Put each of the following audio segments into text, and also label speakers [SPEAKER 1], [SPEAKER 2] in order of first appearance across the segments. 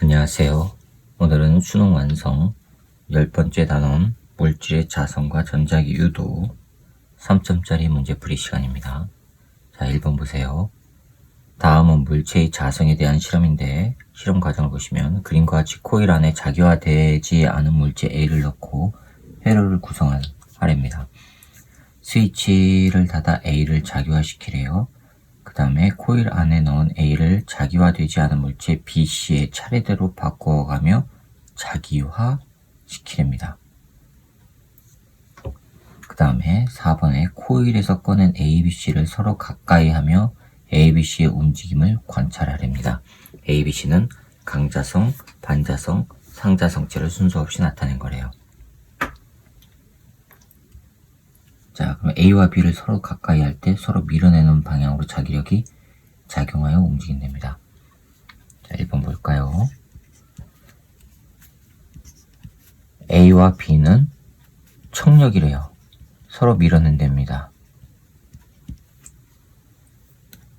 [SPEAKER 1] 안녕하세요. 오늘은 수능 완성 10번째 단원 물질의 자성과 전자기 유도 3점짜리 문제풀이 시간입니다. 자, 1번 보세요. 다음은 물체의 자성에 대한 실험인데 실험 과정을 보시면 그림과 같이 코일 안에 자기화되지 않은 물체 A를 넣고 회로를 구성한 아래입니다. 스위치를 닫아 A를 자기화시키래요. 그 다음에 코일 안에 넣은 A를 자기화되지 않은 물체 B, C의 차례대로 바꾸어가며 자기화시키랍니다. 그 다음에 4번에 코일에서 꺼낸 A, B, C를 서로 가까이 하며 A, B, C의 움직임을 관찰하랍니다. A, B, C는 강자성, 반자성, 상자성체를 순서 없이 나타낸 거래요. 자, 그럼 A와 B를 서로 가까이 할 때 서로 밀어내는 방향으로 자기력이 작용하여 움직인답니다. 자, 1번 볼까요? A와 B는 청력이래요. 서로 밀어낸답니다.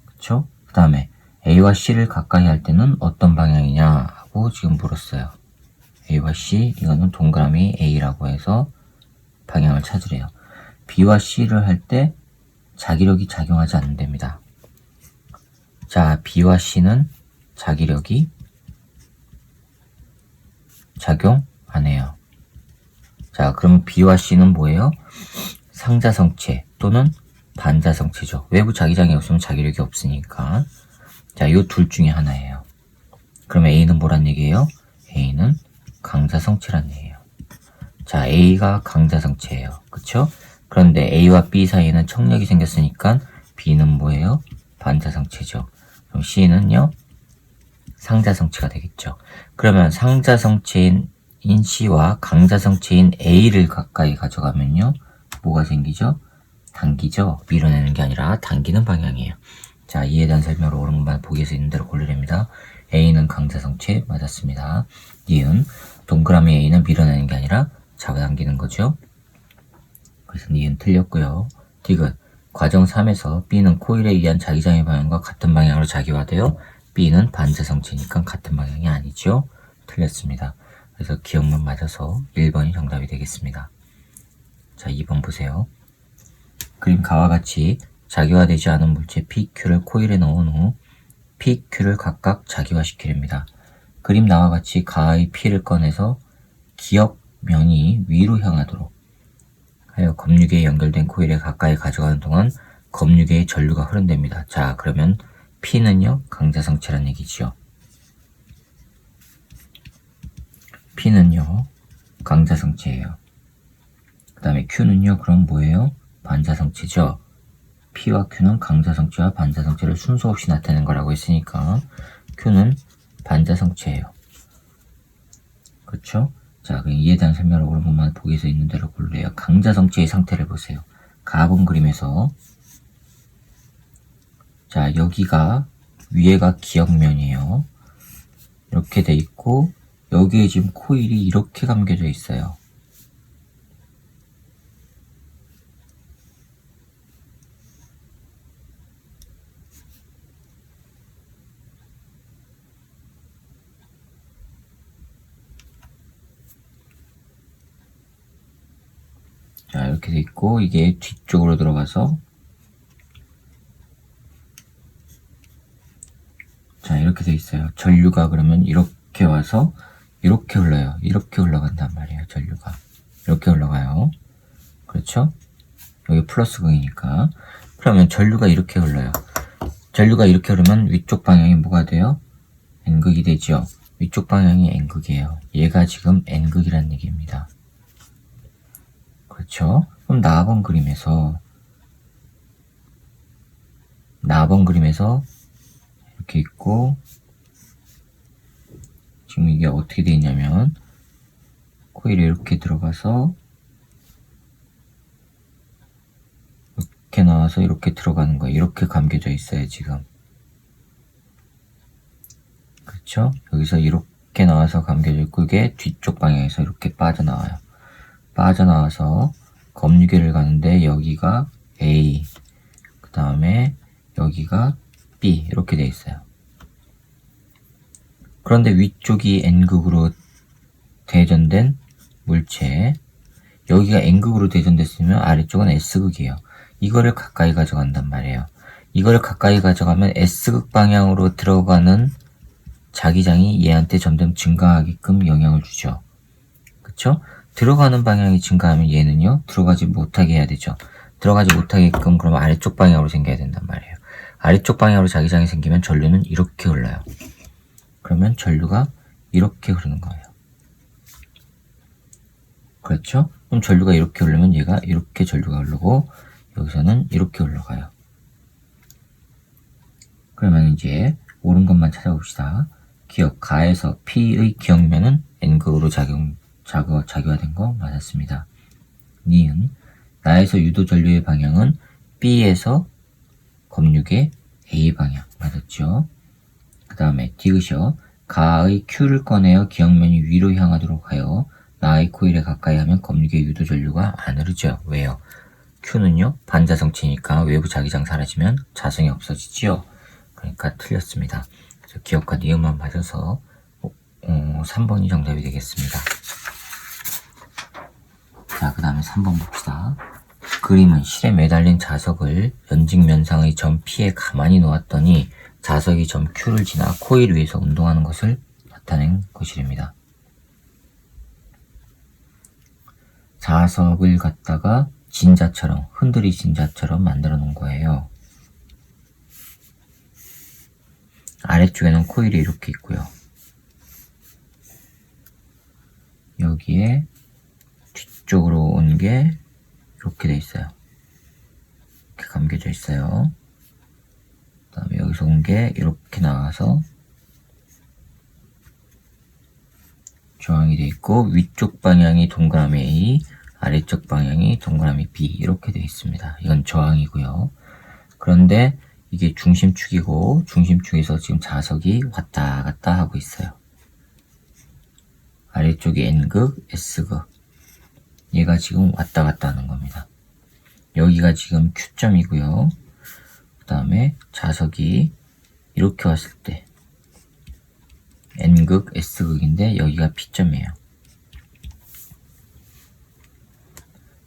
[SPEAKER 1] 그쵸? 그 다음에 A와 C를 가까이 할 때는 어떤 방향이냐 하고 지금 물었어요. A와 C, 이거는 동그라미 A라고 해서 방향을 찾으래요. B와 C를 할 때 자기력이 작용하지 않는답니다. 자, B와 C는 자기력이 작용 안 해요. 자, 그럼 B와 C는 뭐예요? 상자성체 또는 반자성체죠. 외부 자기장이 없으면 자기력이 없으니까. 자, 요 둘 중에 하나예요. 그럼 A는 뭐란 얘기예요? A는 강자성체란 얘기예요. 자, A가 강자성체예요. 그쵸? 그런데 A와 B 사이에는 청력이 생겼으니까 B는 뭐예요? 반자성체죠. 그럼 C는요? 상자성체가 되겠죠. 그러면 상자성체인 C와 강자성체인 A를 가까이 가져가면요. 뭐가 생기죠? 당기죠. 밀어내는 게 아니라 당기는 방향이에요. 자, 이에 대한 설명을 오른발 보기에서 있는 대로 고르랍니다. A는 강자성체 맞았습니다. 니은 동그라미 A는 밀어내는 게 아니라 잡아당기는 거죠. 그래서 니은 틀렸고요. 디귿 과정 3에서 B는 코일에 의한 자기장의 방향과 같은 방향으로 자기화되어 B는 반자성체니까 같은 방향이 아니죠. 틀렸습니다. 그래서 기억만 맞아서 1번이 정답이 되겠습니다. 자, 2번 보세요. 그림 가와 같이 자기화되지 않은 물체 PQ를 코일에 넣은 후 PQ를 각각 자기화시키랍니다. 그림 나와 같이 가의 P를 꺼내서 기역면이 위로 향하도록 하여 검유계에 연결된 코일에 가까이 가져가는 동안 검유계의 전류가 흐른답니다. 자, 그러면 P는요, 강자성체란 얘기지요. P는요, 강자성체예요. 그 다음에 Q는요, 그럼 뭐예요? 반자성체죠. P와 Q는 강자성체와 반자성체를 순서 없이 나타내는 거라고 했으니까 Q는 반자성체예요. 그렇죠? 자, 그럼 이에 대한 설명을 오른쪽만 보기에서 있는 대로 고르래요. 강자성체의 상태를 보세요. 가본 그림에서 자, 여기가 위에가 기역면이에요. 이렇게 돼 있고 여기에 지금 코일이 이렇게 감겨져 있어요. 자, 이렇게 돼 있고 이게 뒤쪽으로 들어가서 자, 이렇게 돼 있어요. 전류가 그러면 이렇게 와서 이렇게 흘러요. 이렇게 흘러간단 말이에요. 전류가 이렇게 흘러가요. 그렇죠? 여기 플러스 극이니까. 그러면 전류가 이렇게 흘러요. 전류가 이렇게 흐르면 위쪽 방향이 뭐가 돼요? N극이 되죠. 위쪽 방향이 N극이에요. 얘가 지금 N극이란 얘기입니다. 그렇죠? 그럼 나번 그림에서 이렇게 있고 지금 이게 어떻게 되어 있냐면 코일이 이렇게 들어가서 이렇게 나와서 이렇게 들어가는 거예요. 이렇게 감겨져 있어요, 지금. 그렇죠? 여기서 이렇게 나와서 감겨져 있고 이게 뒤쪽 방향에서 이렇게 빠져나와요. 빠져나와서 검유계를 가는데 여기가 A, 그 다음에 여기가 B 이렇게 돼 있어요. 그런데 위쪽이 N극으로 대전된 물체, 여기가 N극으로 대전됐으면 아래쪽은 S극이에요. 이거를 가까이 가져간단 말이에요. 이거를 가까이 가져가면 S극 방향으로 들어가는 자기장이 얘한테 점점 증가하게끔 영향을 주죠. 그쵸? 들어가는 방향이 증가하면 얘는요, 들어가지 못하게 해야 되죠. 들어가지 못하게끔 그러면 아래쪽 방향으로 생겨야 된단 말이에요. 아래쪽 방향으로 자기장이 생기면 전류는 이렇게 흘러요. 그러면 전류가 이렇게 흐르는 거예요. 그렇죠? 그럼 전류가 이렇게 흐르면 얘가 이렇게 전류가 흐르고 여기서는 이렇게 흘러가요. 그러면 이제 옳은 것만 찾아봅시다. 기억, 가에서 P의 기억면은 N극으로 자기화된 거 맞았습니다. 니은, 나에서 유도 전류의 방향은 B에서 검육의 A 방향 맞았죠? 그 다음에 디귿이요. 가의 Q를 꺼내어 기억면이 위로 향하도록 하여 나의 코일에 가까이 하면 검육의 유도 전류가 안 흐르죠. 왜요? Q는요, 반자성체니까 외부 자기장 사라지면 자성이 없어지지요. 그러니까 틀렸습니다. 그래서 기억과 니은만 맞아서 3번이 정답이 되겠습니다. 자, 그 다음에 3번 봅시다. 그림은 실에 매달린 자석을 연직면상의 점 P에 가만히 놓았더니 자석이 점 Q를 지나 코일 위에서 운동하는 것을 나타낸 것이랍니다. 자석을 갖다가 진자처럼, 흔들이 진자처럼 만들어 놓은 거예요. 아래쪽에는 코일이 이렇게 있고요. 여기에 뒤쪽으로 온 게 이렇게 돼 있어요. 이렇게 감겨져 있어요. 그 다음에 여기서 온 게 이렇게 나와서 저항이 돼 있고 위쪽 방향이 동그라미 A, 아래쪽 방향이 동그라미 B 이렇게 돼 있습니다. 이건 저항이고요. 그런데 이게 중심축이고 중심축에서 지금 자석이 왔다 갔다 하고 있어요. 아래쪽이 N극, S극. 얘가 지금 왔다 갔다 하는 겁니다. 여기가 지금 Q점이고요. 그 다음에 자석이 이렇게 왔을 때 N극, S극인데 여기가 P점이에요.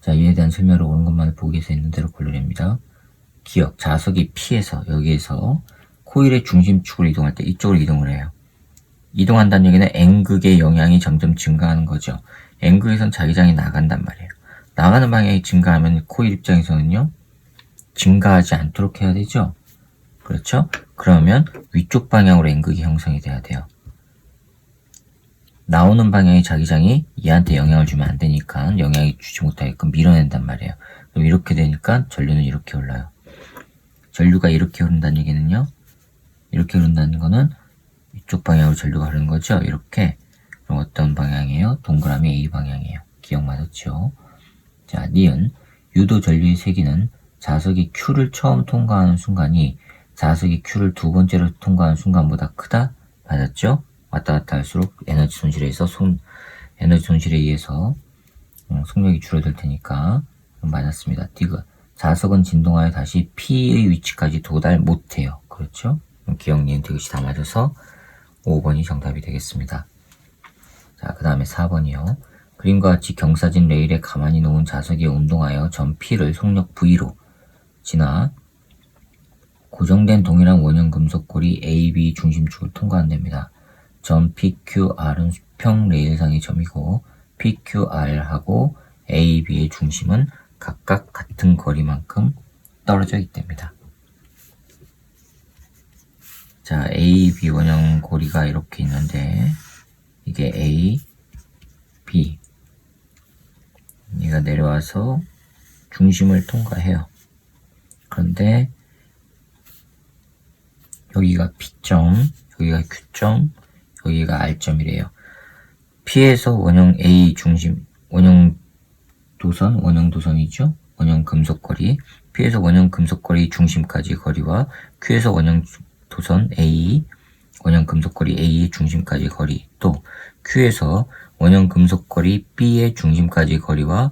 [SPEAKER 1] 자, 이에 대한 설명을 옳은 것만을 보기에서 있는 대로 고르랍니다. 기억, 자석이 P에서 여기에서 코일의 중심축으로 이동할 때 이쪽으로 이동을 해요. 이동한다는 얘기는 N극의 영향이 점점 증가하는 거죠. N극에선 자기장이 나간단 말이에요. 나가는 방향이 증가하면 코일 입장에서는요, 증가하지 않도록 해야 되죠. 그렇죠? 그러면 위쪽 방향으로 N극이 형성이 돼야 돼요. 나오는 방향의 자기장이 얘한테 영향을 주면 안 되니까 영향이 주지 못하게끔 밀어낸단 말이에요. 그럼 이렇게 되니까 전류는 이렇게 흘러요. 전류가 이렇게 흐른다는 얘기는요, 이렇게 흐른다는 거는 이쪽 방향으로 전류가 흐르는 거죠. 이렇게. 그럼 어떤 방향이에요? 동그라미 A 방향이에요. 기억 맞았죠? 자, 니은, 유도 전류의 세기는 자석이 Q를 처음 통과하는 순간이 자석이 Q를 두 번째로 통과하는 순간보다 크다? 맞았죠? 왔다 갔다 할수록 에너지 손실에 의해서 속력이 줄어들 테니까 맞았습니다. 디귿, 자석은 진동하여 다시 P의 위치까지 도달 못해요. 그렇죠? 기억, 니은, 디귿이 다 맞아서 5번이 정답이 되겠습니다. 자, 그 다음에 4번이요. 그림과 같이 경사진 레일에 가만히 놓은 자석이 운동하여 점 P를 속력 V로 지나 고정된 동일한 원형 금속골이 A, B 중심축을 통과한답니다. 점 PQR은 수평 레일상의 점이고 PQR하고 A, B의 중심은 각각 같은 거리만큼 떨어져 있답니다. 자, A, B 원형 고리가 이렇게 있는데 이게 A, B 얘가 내려와서 중심을 통과해요. 그런데 여기가 P점, 여기가 Q점, 여기가 R점이래요. P에서 원형 A 중심, 원형 도선이죠? 원형 금속거리. P에서 원형 금속거리 중심까지 거리와 Q에서 원형 도선 A, 원형 금속거리 A의 중심까지 거리, 또 Q에서 원형 금속거리 B의 중심까지 거리와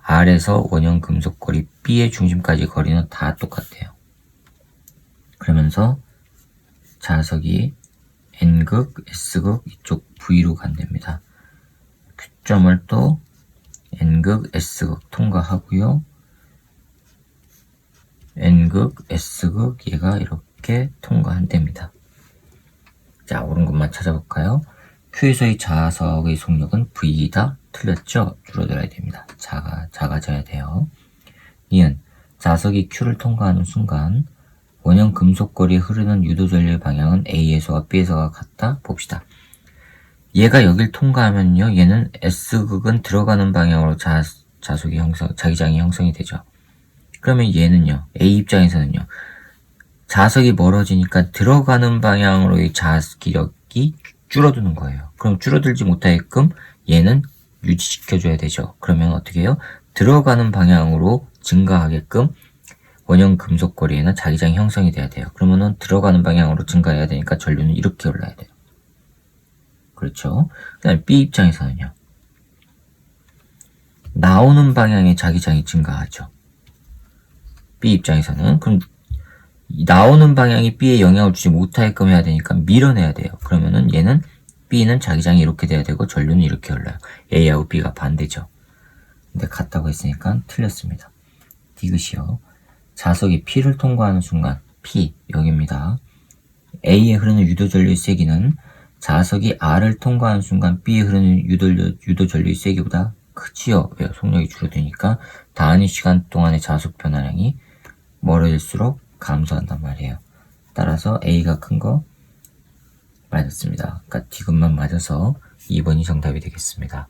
[SPEAKER 1] R에서 원형 금속거리 B의 중심까지 거리는 다 똑같아요. 그러면서 자석이 N극, S극 이쪽 V로 간답니다. Q점을 또 N극, S극 통과하고요. N극, S극 얘가 이렇게 통과한답니다. 자, 옳은 것만 찾아볼까요? Q에서의 자석의 속력은 V이다. 틀렸죠? 줄어들어야 됩니다. 작아져야 돼요. 니은 자석이 Q를 통과하는 순간 원형 금속거리에 흐르는 유도전류의 방향은 A에서와 B에서가 같다. 봅시다. 얘가 여길 통과하면요, 얘는 S극은 들어가는 방향으로 자기장이 형성이 되죠. 그러면 얘는요, A 입장에서는요, 자석이 멀어지니까 들어가는 방향으로의 기력이 줄어드는 거예요. 그럼 줄어들지 못하게끔 얘는 유지시켜줘야 되죠. 그러면 어떻게 해요? 들어가는 방향으로 증가하게끔 원형 금속거리에는 자기장이 형성이 돼야 돼요. 그러면은 들어가는 방향으로 증가해야 되니까 전류는 이렇게 올라야 돼요. 그렇죠? 그 다음에 B 입장에서는요. 나오는 방향에 자기장이 증가하죠. B 입장에서는 그럼 나오는 방향이 B에 영향을 주지 못하게끔 해야 되니까 밀어내야 돼요. 그러면은 얘는 B는 자기장이 이렇게 돼야 되고 전류는 이렇게 흘러요. A하고 B가 반대죠. 근데 같다고 했으니까 틀렸습니다. 디귿이요. 자석이 P를 통과하는 순간 P 여기입니다. A에 흐르는 유도전류의 세기는 자석이 R을 통과하는 순간 B에 흐르는 유도전류의 세기보다 크지요. 왜요? 속력이 줄어드니까 단위 시간 동안의 자속 변화량이 멀어질수록 감소한단 말이에요. 따라서 A가 큰 거 맞았습니다. 그러니까 디귿만 맞아서 2번이 정답이 되겠습니다.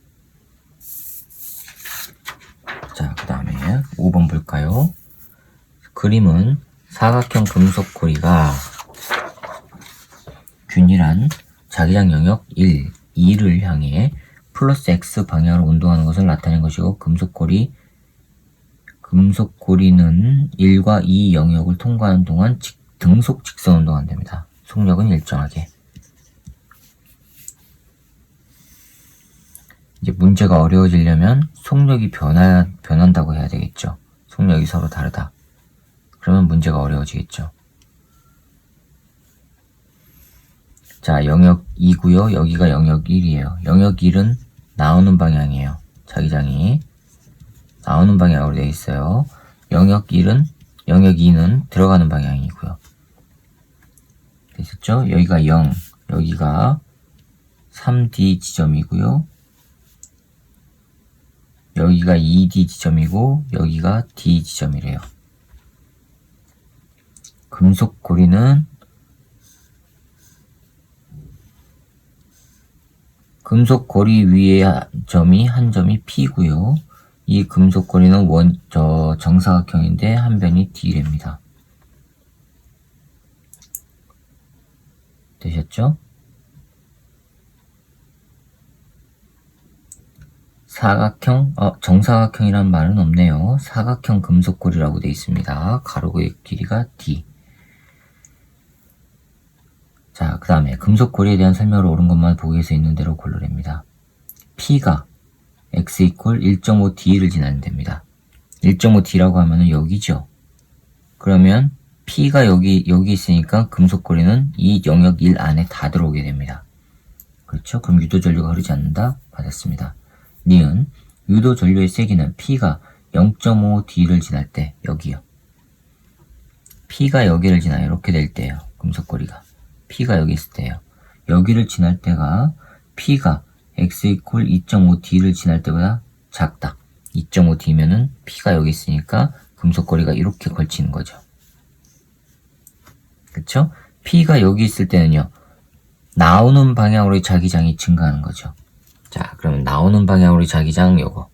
[SPEAKER 1] 자, 그 다음에 5번 볼까요? 그림은 사각형 금속고리가 균일한 자기장 영역 1, 2를 향해 플러스 X 방향으로 운동하는 것을 나타낸 것이고 금속고리는 1과 2 영역을 통과하는 동안 등속 직선 운동한답니다. 속력은 일정하게. 이제 문제가 어려워지려면 속력이 변한다고 해야 되겠죠. 속력이 서로 다르다. 그러면 문제가 어려워지겠죠. 자, 영역 2고요. 여기가 영역 1이에요. 영역 1은 나오는 방향이에요. 자기장이 나오는 방향으로 되어 있어요. 영역 2는 들어가는 방향이고요. 됐었죠? 여기가 0, 여기가 3D 지점이고요. 여기가 2D 지점이고 여기가 D 지점이래요. 금속고리는 금속고리 위에 한 점이 P고요. 이 금속고리는 정사각형인데 한 변이 D랍니다. 되셨죠? 정사각형이란 말은 없네요. 사각형 금속고리라고 되어 있습니다. 가로의 길이가 D. 자, 그 다음에 금속고리에 대한 설명을 옳은 것만 보기에서 있는 대로 골라냅니다. P가 X 이퀄 1.5D를 지나는 됩니다. 1.5D라고 하면은 여기죠. 그러면 P가 여기 있으니까 금속고리는 이 영역 1 안에 다 들어오게 됩니다. 그렇죠? 그럼 유도전류가 흐르지 않는다? 맞았습니다. 니은 유도전류의 세기는 P가 0.5D를 지날 때 여기요. P가 여기를 지나요. 이렇게 될 때요. 금속고리가. P가 여기 있을 때요. 여기를 지날 때가 P가 X 이퀄 2.5D를 지날 때보다 작다. 2.5D면은 P가 여기 있으니까 금속고리가 이렇게 걸치는 거죠. 그쵸? P가 여기 있을 때는요. 나오는 방향으로의 자기장이 증가하는 거죠. 자, 그러면 나오는 방향으로의 자기장 요거.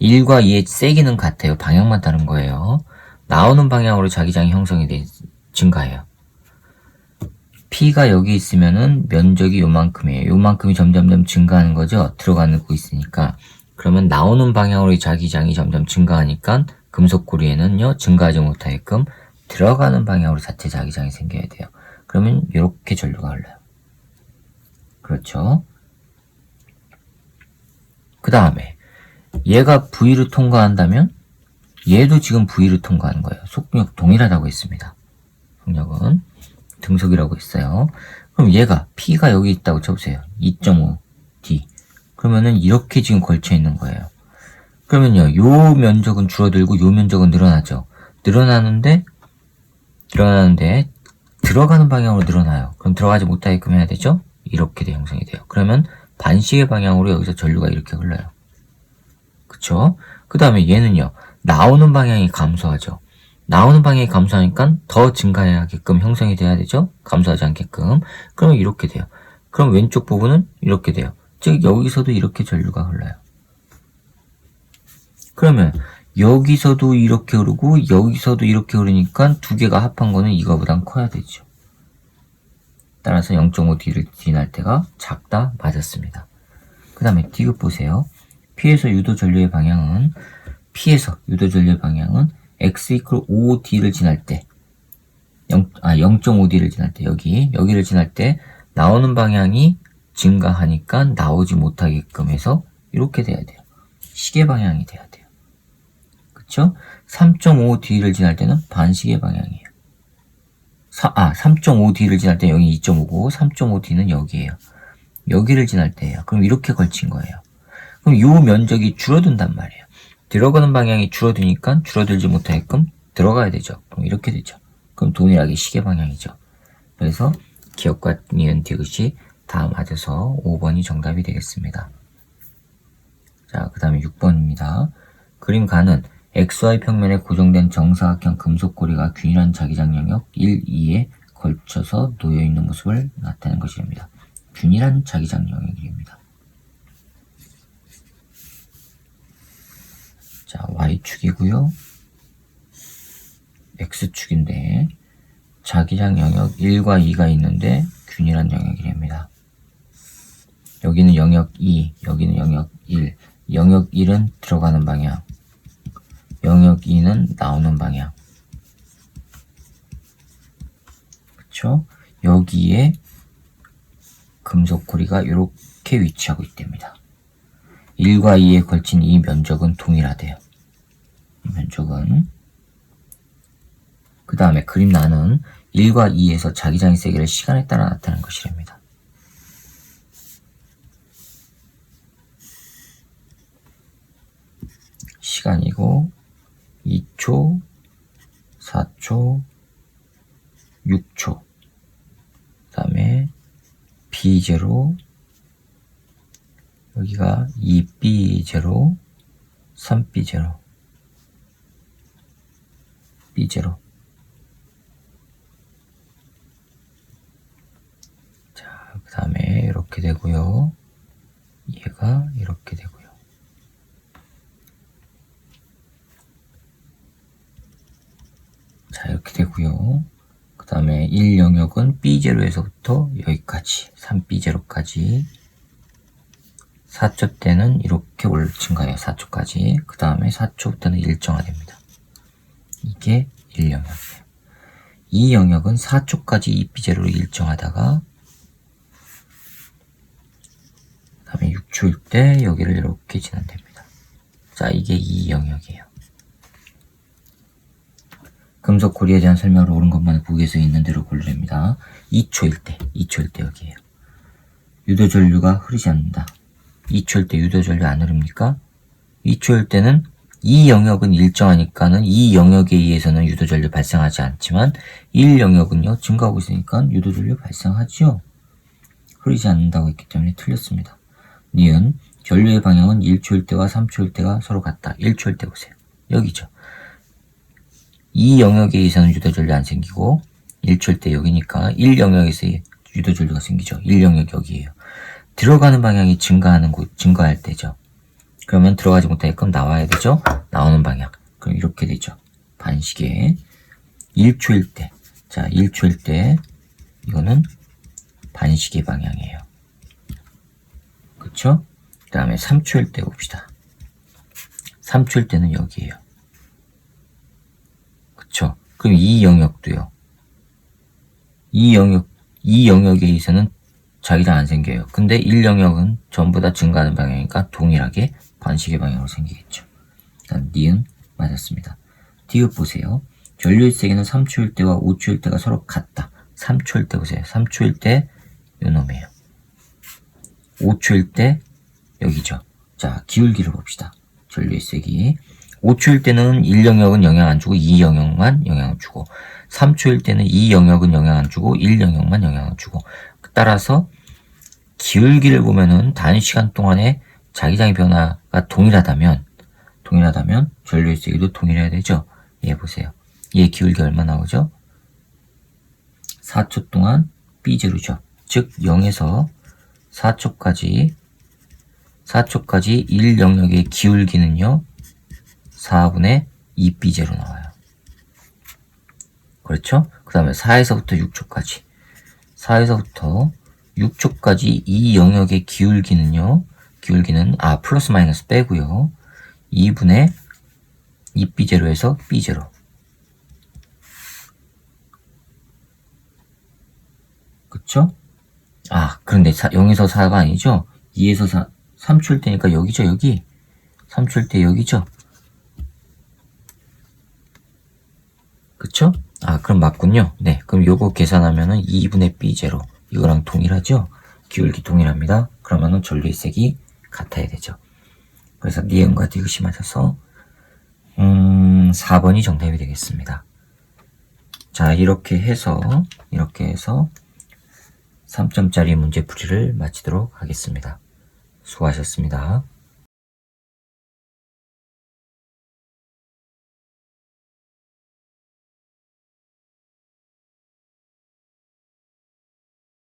[SPEAKER 1] 1과 2의 세기는 같아요. 방향만 다른 거예요. 나오는 방향으로 자기장이 증가해요. P가 여기 있으면은 면적이 요만큼이에요. 요만큼이 점점점 증가하는 거죠. 들어가고 있으니까. 그러면 나오는 방향으로의 자기장이 점점 증가하니까 금속고리에는요, 증가하지 못하게끔 들어가는 방향으로 자체 자기장이 생겨야 돼요. 그러면 이렇게 전류가 흘러요. 그렇죠? 그 다음에 얘가 V를 통과한다면 얘도 지금 V를 통과하는 거예요. 속력 동일하다고 했습니다. 속력은 등속이라고 했어요. 그럼 얘가 P가 여기 있다고 쳐보세요. 2.5D. 그러면은 이렇게 지금 걸쳐 있는 거예요. 그러면요, 요 면적은 줄어들고 요 면적은 늘어나죠. 늘어나는데 들어가는 방향으로 늘어나요. 그럼 들어가지 못하게끔 해야 되죠? 이렇게 돼 형성이 돼요. 그러면 반시계 방향으로 여기서 전류가 이렇게 흘러요. 그쵸? 그 다음에 얘는요, 나오는 방향이 감소하죠. 나오는 방향이 감소하니까 더 증가하게끔 형성이 돼야 되죠? 감소하지 않게끔. 그러면 이렇게 돼요. 그럼 왼쪽 부분은 이렇게 돼요. 즉 여기서도 이렇게 전류가 흘러요. 그러면 여기서도 이렇게 흐르고 여기서도 이렇게 흐르니까 두 개가 합한 거는 이거보단 커야 되죠. 따라서 0.5D를 지날 때가 작다 맞았습니다. 그 다음에 디귿 보세요. P에서 유도 전류의 방향은 x 이퀄 5D를 지날 때 0.5D를 지날 때 여기를 지날 때 나오는 방향이 증가하니까 나오지 못하게끔 해서 이렇게 돼야 돼요. 시계 방향이 돼야 돼요. 그쵸? 3.5D를 지날 때는 반시계 방향이에요. 3.5D를 지날 때 여기 2.5고 3.5D는 여기에요. 여기를 지날 때예요. 그럼 이렇게 걸친 거예요. 그럼 이 면적이 줄어든단 말이에요. 들어가는 방향이 줄어드니까 줄어들지 못하게끔 들어가야 되죠. 그럼 이렇게 되죠. 그럼 동일하게 시계 방향이죠. 그래서 기억과 니은 디귿이 다 맞아서 5번이 정답이 되겠습니다. 자, 그 다음에 6번입니다. 그림 가는 XY 평면에 고정된 정사각형 금속고리가 균일한 자기장 영역 1, 2에 걸쳐서 놓여있는 모습을 나타내는 것입니다. 균일한 자기장 영역입니다. 자, Y축이고요. X축인데 자기장 영역 1과 2가 있는데 균일한 영역이랍니다. 여기는 영역 2, 여기는 영역 1. 영역 1은 들어가는 방향, 영역 2는 나오는 방향. 그쵸? 여기에 금속고리가 이렇게 위치하고 있답니다. 1과 2에 걸친 이 면적은 동일하대요. 이 면적은. 그 다음에 그림 나는 1과 2에서 자기장의 세기를 시간에 따라 나타내는 것이랍니다. 시간이고 2초, 4초, 6초. 그 다음에 B0, 여기가 2B0, 3B0, B0. 자, 그 다음에 이렇게 되고요. 얘가 이렇게 되고요. 자, 이렇게 되고요. 그 다음에 1 영역은 B0에서부터 여기까지 3B0까지 4초 때는 이렇게 증가해요. 4초까지. 그 다음에 4초부터는 일정화됩니다. 이게 1 영역이에요. 2 영역은 4초까지 2B0로 일정하다가 그 다음에 6초일 때 여기를 이렇게 지난답니다. 자, 이게 2 영역이에요. 금속 고리에 대한 설명을 옳은 것만 보기에서 있는 대로 고르랍니다. 2초일 때 여기에요. 유도전류가 흐르지 않는다. 2초일 때 유도전류 안 흐릅니까? 2초일 때는 이 영역은 일정하니까는 이 영역에 의해서는 유도전류 발생하지 않지만 1 영역은요 증가하고 있으니까 유도전류 발생하지요. 흐르지 않는다고 했기 때문에 틀렸습니다. 니은 전류의 방향은 1초일 때와 3초일 때가 서로 같다. 1초일 때 보세요. 여기죠. 이 영역에 의해서는 유도전류 안 생기고 1초일 때 여기니까 1 영역에서 유도전류가 생기죠. 1 영역 여기에요. 들어가는 방향이 증가할 때죠. 그러면 들어가지 못하게끔 나와야 되죠. 나오는 방향. 그럼 이렇게 되죠. 반시계 1초일 때. 자, 1초일 때 이거는 반시계 방향이에요. 그쵸? 그 다음에 3초일 때 봅시다. 3초일 때는 여기에요. 그쵸? 그럼 이 영역도요. 이 영역에 의해서는 자기장 안 생겨요. 근데 1 영역은 전부 다 증가하는 방향이니까 동일하게 반시계 방향으로 생기겠죠. 일단 니은 맞았습니다. 디귿 보세요. 전류의 세기는 3초일 때와 5초일 때가 서로 같다. 3초일 때 보세요. 3초일 때 요놈이에요. 5초일 때 여기죠. 자, 기울기를 봅시다. 전류의 세기. 5초일 때는 1영역은 영향 안 주고 2영역만 영향을 주고, 3초일 때는 2영역은 영향 안 주고 1영역만 영향을 주고, 따라서 기울기를 보면은 단시간 동안에 자기장의 변화가 동일하다면 전류의 세기도 동일해야 되죠. 얘 보세요. 얘 기울기 얼마 나오죠? 4초 동안 B0죠. 즉 0에서 4초까지 1영역의 기울기는요 4분의 2B0 나와요. 그렇죠? 그 다음에 4에서부터 6초까지 이 영역의 기울기는 플러스 마이너스 빼고요 2분의 2B0에서 B0. 그쵸? 그런데 0에서 4가 아니죠? 2에서 4, 3초일 때니까 여기죠, 여기. 3초일 때 여기죠? 그쵸? 그럼 맞군요. 네, 그럼 요거 계산하면은 2분의 B0. 이거랑 동일하죠? 기울기 동일합니다. 그러면은 전류의 색이 같아야 되죠. 그래서 니은과 디귿이 맞아서 4번이 정답이 되겠습니다. 자, 이렇게 해서 3점짜리 문제풀이를 마치도록 하겠습니다. 수고하셨습니다.